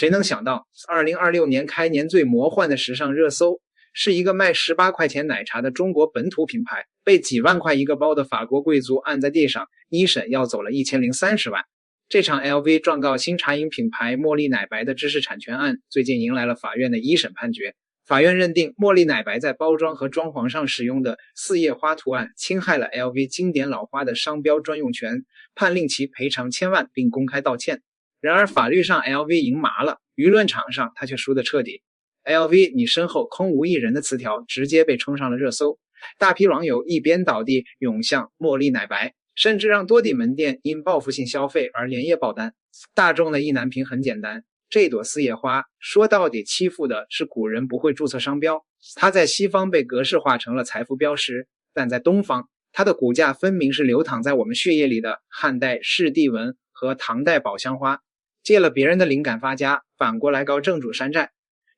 誰能想到2026年開年最魔幻的時尚熱搜是一個賣18塊錢奶茶的中國本土品牌被幾萬塊一個包的法國貴族按在地上，一審要走了1030萬。這場 LV 狀告新茶飲品牌茉莉奶白的知識產權案最近迎來了法院的一審判決。法院認定茉莉奶白在包裝和裝潢上使用的四葉花圖案侵害了 LV 經典老花的商標專用權，判令其賠償1000萬並公開道歉。然而法律上 LV 贏麻了，輿論場上他卻輸得徹底。LV 你身後空無一人的詞條直接被衝上了熱搜，大批網友一邊倒地湧向茉莉奶白，甚至讓多地門店因報復性消費而連夜爆單。大眾的意難平很簡單，這朵四葉花說到底欺負的是古人不會註冊商標，它在西方被格式化成了財富標識，但在東方它的骨架分明是流淌在我們血液裡的漢代士地紋和唐代寶香花，借了別人的靈感發家，反過來告正主山寨。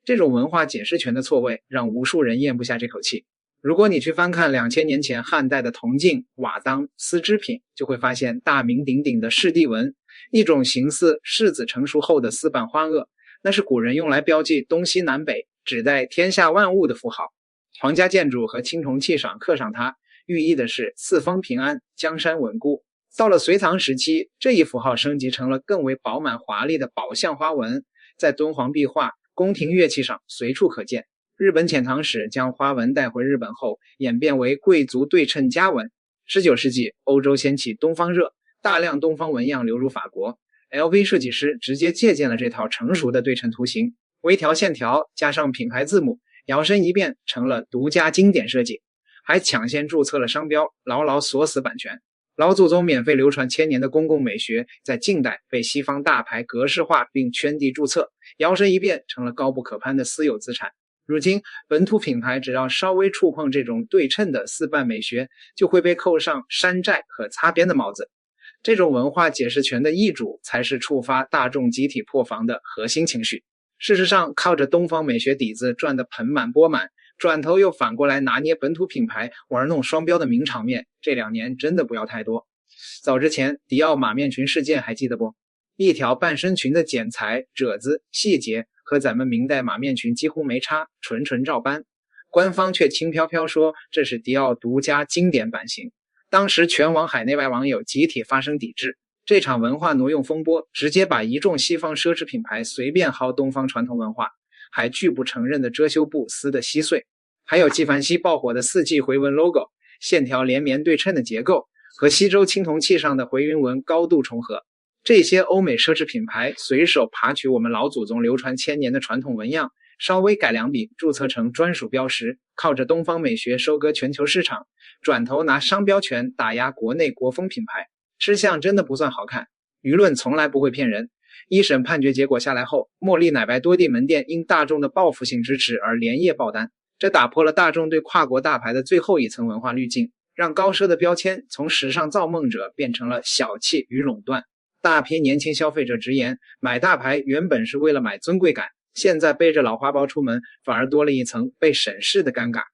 這種文化解釋權的錯位讓無數人咽不下這口氣。如果你去翻看2000年前漢代的銅鏡、瓦當、絲織品，就會發現大名鼎鼎的士地紋，一種形似柿子成熟後的絲瓣花萼，那是古人用來標記東西南北，指代天下萬物的符號。皇家建築和青銅器上刻上它，寓意的是四方平安、江山穩固。到了隋唐時期，這一符號升級成了更為飽滿華麗的寶相花紋，在敦煌壁畫、宮廷樂器上隨處可見。日本遣唐使將花紋帶回日本後，演變為貴族對稱家紋。19世紀，歐洲掀起東方熱，大量東方紋樣流入法國。LV 設計師直接借鑑了這套成熟的對稱圖形，微調線條加上品牌字母，搖身一變成了獨家經典設計，還搶先注冊了商標，牢牢鎖死版權。老祖宗免費流傳1000年的公共美學，在近代被西方大牌格式化並圈地注冊，摇身一变成了高不可攀的私有資產。如今本土品牌只要稍微觸碰這種對稱的四瓣美學，就會被扣上山寨和擦邊的帽子。這種文化解釋權的易主才是觸發大眾集體破防的核心情緒。事實上，靠着東方美學底子賺得盆滿缽滿，轉頭又反過來拿捏本土品牌玩弄雙標的名場面，這2年真的不要太多。早之前迪奧馬面裙事件還記得不？一條半身裙的剪裁、褶子、細節和咱們明代馬面裙幾乎沒差，純照搬。官方卻輕飄飄說這是迪奧獨家經典版型。當時全網海內外網友集體發聲抵制。這場文化挪用風波直接把一眾西方奢侈品牌隨便薅東方傳統文化，還拒不承認的遮羞布撕得稀碎。還有紀梵希爆火的4季回紋 logo， 線條連綿對稱的結構和西周青銅器上的回雲紋高度重合。這些歐美奢侈品牌隨手爬取我們老祖宗流傳1000年的傳統紋樣，稍微改良筆註冊成專屬標識，靠着東方美學收割全球市場，轉頭拿商標權打壓國內國風品牌，吃相真的不算好看。輿論從來不會騙人。一審判決結果下來後，茉莉奶白多地門店因大眾的報復性支持而連夜爆單，這打破了大眾對跨國大牌的最後一層文化濾鏡，讓高奢的標籤從時尚造夢者變成了小氣與壟斷。大批年輕消費者直言，買大牌原本是為了買尊貴感，現在背着老花包出門，反而多了一層被審視的尷尬。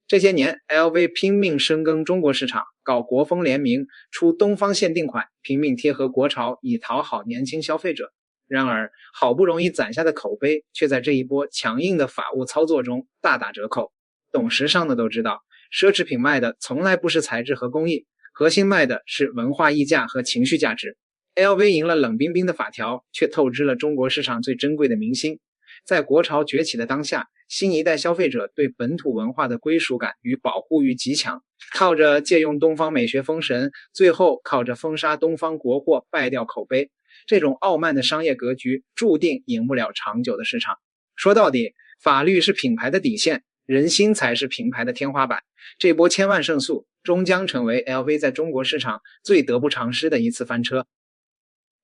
這些年 LV 拼命深耕中國市场，搞國風聯名，出東方限定款，拼命貼合國潮，以討好年輕消費者。然而好不容易攒下的口碑卻在這一波強硬的法務操作中大打折扣。懂時尚的都知道，奢侈品賣的從來不是材質和工藝，核心賣的是文化溢價和情緒價值。LV 贏了冷冰冰的法條，卻透支了中國市場最珍貴的民心。在國潮崛起的當下，新一代消費者對本土文化的歸屬感與保護欲極強，靠着借用東方美學封神，最後靠着封殺東方國貨敗掉口碑。這種傲慢的商業格局注定贏不了長久的市場。說到底，法律是品牌的底線，人心才是品牌的天花板。這波千萬勝訴終將成為 LV 在中國市場最得不償失的一次翻車。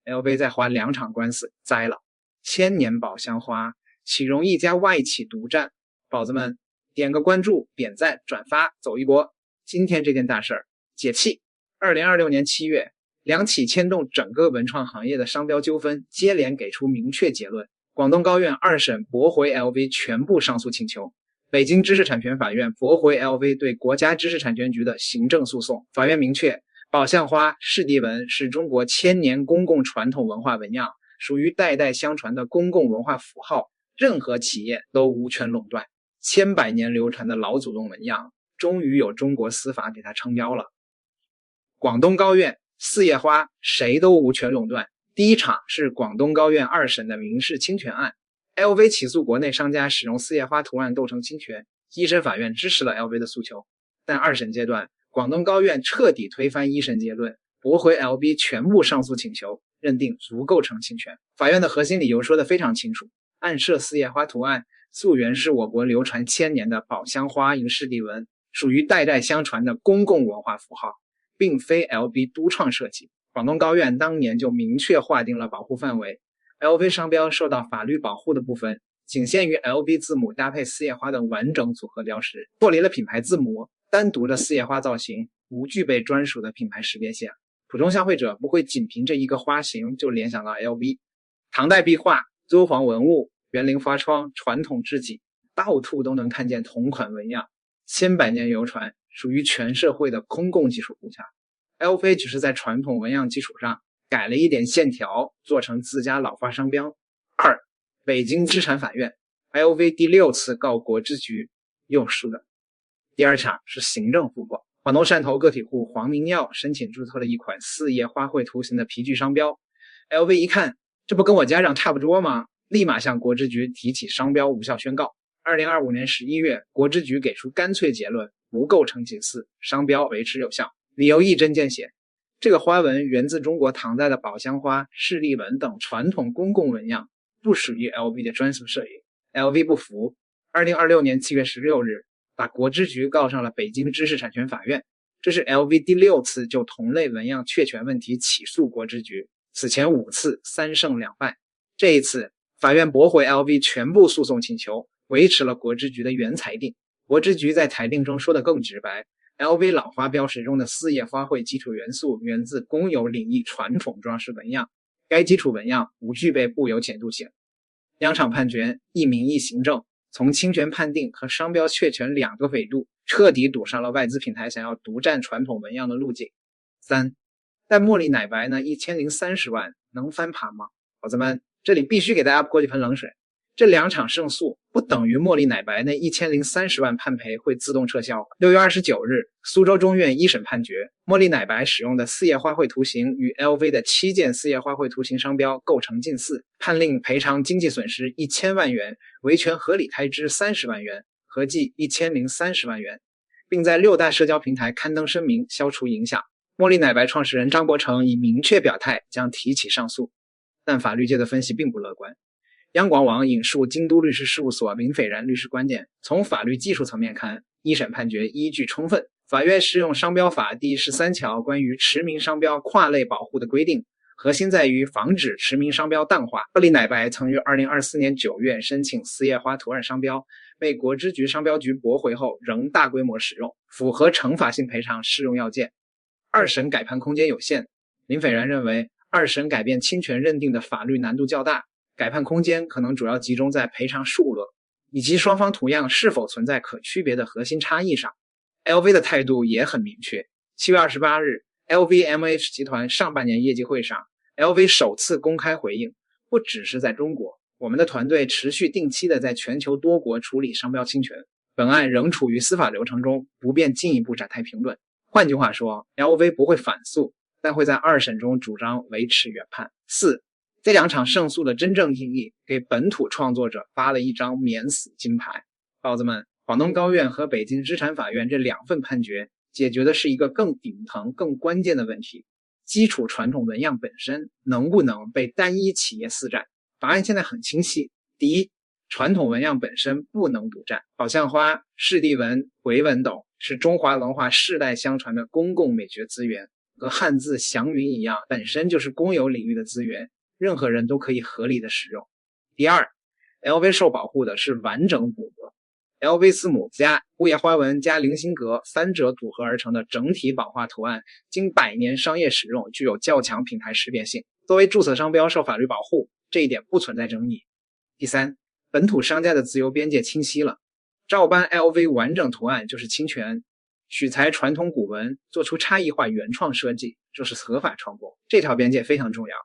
LV 再還2場官司，栽了。1000年寶香花豈容一家外企獨佔？寶子們，點個關注、點讚、轉發，走一波！今天這件大事兒，解氣。2026年7月，兩起牽動整個文創行業的商標糾紛接連給出明確結論。廣東高院2審駁回 LV 全部上訴請求，北京知識產權法院駁回 LV 對國家知識產權局的行政訴訟。法院明確，寶相花、士地紋是中國1000年公共傳統文化紋樣，屬於代代相傳的公共文化符號，任何企業都無權壟斷。千百年流傳的老祖宗紋樣，終於有中國司法給它稱標了。廣東高院四葉花誰都無權壟斷。第一場是廣東高院二審的民事侵權案， LV 起訴國內商家使用四葉花圖案構成侵权，一審法院支持了 LV 的訴求，但二審階段廣東高院徹底推翻一審結論，駁回 LV 全部上訴請求，認定足構成侵權。法院的核心理由說得非常清楚，案涉四葉花圖案溯源是我國流傳千年的寶香花楹式地紋，屬於代代相傳的公共文化符號，並非 LV 獨創設計。廣東高院當年就明確劃定了保護範圍， LV 商標受到法律保護的部分僅限於 LV 字母搭配四葉花的完整組合標識，脫離了品牌字母，單獨的四葉花造型無具備專屬的品牌識別線，普通消費者不會僅憑這一個花型就聯想到 LV。 唐代壁畫、鎏黃文物、園林花窗、傳統製劑，到處都能看見同款紋樣，千百年流傳，屬於全社會的公共技術骨架。 LV 只是在傳統紋樣基礎上改了一點線條，做成自家老花商標。二、北京知產法院 LV 第6次告國之局又輸了。第二場是行政复搏，廣東汕頭個體戶黃明耀申請注冊了一款四葉花卉圖形的皮具商標， LV 一看，這不跟我家長差不多嗎？立馬向國之局提起商標無效宣告。2025年11月，國之局給出乾脆結論，不構成近似，商標維持有效。理由一针見血，這個花紋源自中國唐代的寶香花、士力紋等傳統公共紋樣，不屬於 LV 的專屬攝影。LV 不服，2026年7月16日，把國之局告上了北京知識產權法院。這是 LV 第6次就同類紋樣確權問題起訴國之局，此前5次3勝2敗。這一次，法院駁回 LV 全部訴訟請求，維持了國之局的原裁定。國之局在裁定中說得更直白， LV 老花標識中的四葉花卉基礎元素源自公有領域傳統裝飾紋樣，該基礎紋樣無具備固有檢度性。兩場判決一民一行政，從侵权判定和商標確權兩個維度，徹底堵上了外資品牌想要獨佔傳統紋樣的路徑。三、但茉莉奶白呢1030萬能翻盤嗎？寶子們，這裡必須給大家潑幾盆冷水。這兩場勝訴不等於茉莉奶白那1030萬判賠會自動撤銷。6月29日，蘇州中院一審判決，茉莉奶白使用的四葉花卉圖形與 LV 的7件四葉花卉圖形商標構成近似，判令賠償經濟損失1000萬元，維權合理開支30萬元，合計1030萬元，並在6大社交平台刊登聲明消除影響。茉莉奶白創始人張伯成已明確表態將提起上訴，但法律界的分析並不樂觀。央廣網引述京都律師事務所林斐然律師觀點，從法律技術層面看，一審判決依據充分，法院適用商標法第13條關於持名商標跨類保護的規定，核心在於防止持名商標淡化。茉莉奶白曾於2024年9月申請四葉花圖案商標，被國之局商標局駁回後仍大規模使用，符合懲罰性賠償適用要件。二審改判空間有限，林斐然認為二審改變侵權認定的法律難度較大，改判空間可能主要集中在賠償數額以及雙方圖樣是否存在可區別的核心差異上。 LV 的態度也很明確。7月28日 LVMH 集團上半年業績會上， LV 首次公開回應，不只是在中國，我們的團隊持續定期的在全球多國處理商標侵權，本案仍處於司法流程中，不便進一步展開評論。換句話說， LV 不會反訴，但會在二審中主張維持原判。四、這兩場勝訴的真正意義，給本土創作者發了一張免死金牌。寶子們，廣東高院和北京知產法院這兩份判決，解決的是一個更頂層、更關鍵的問題：基礎傳統紋樣本身能不能被單一企業私占？法案現在很清晰。第一，傳統紋樣本身不能獨占，寶相花、士地紋、回紋等是中華文化世代相傳的公共美學資源，和漢字祥雲一樣，本身就是公有領域的資源，任何人都可以合理的使用。第二， LV 受保護的是完整骨骼， LV 字母加物业花紋加菱形格三者組合而成的整體寶畫圖案，經百年商業使用，具有較強品牌識別性，作為注冊商標受法律保護，這一點不存在爭議。第三，本土商家的自由邊界清晰了，照搬 LV 完整圖案就是侵权，取材傳統古紋做出差異化原創設計就是合法創作，這條邊界非常重要。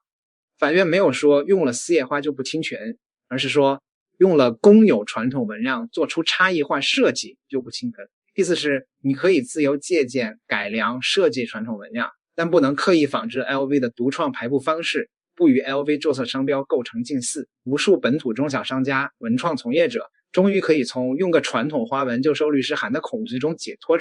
法院沒有說用了絲葉花就不侵權，而是說用了公有傳統紋樣做出差異化設計就不侵权。意思是你可以自由借鑑、改良、設計傳統紋樣，但不能刻意仿制 LV 的獨創排布方式，不与 LV 注冊商標構成近似。无數本土中小商家、文創從業者終於可以從用個傳統花紋就收律師函的恐懼中解脫。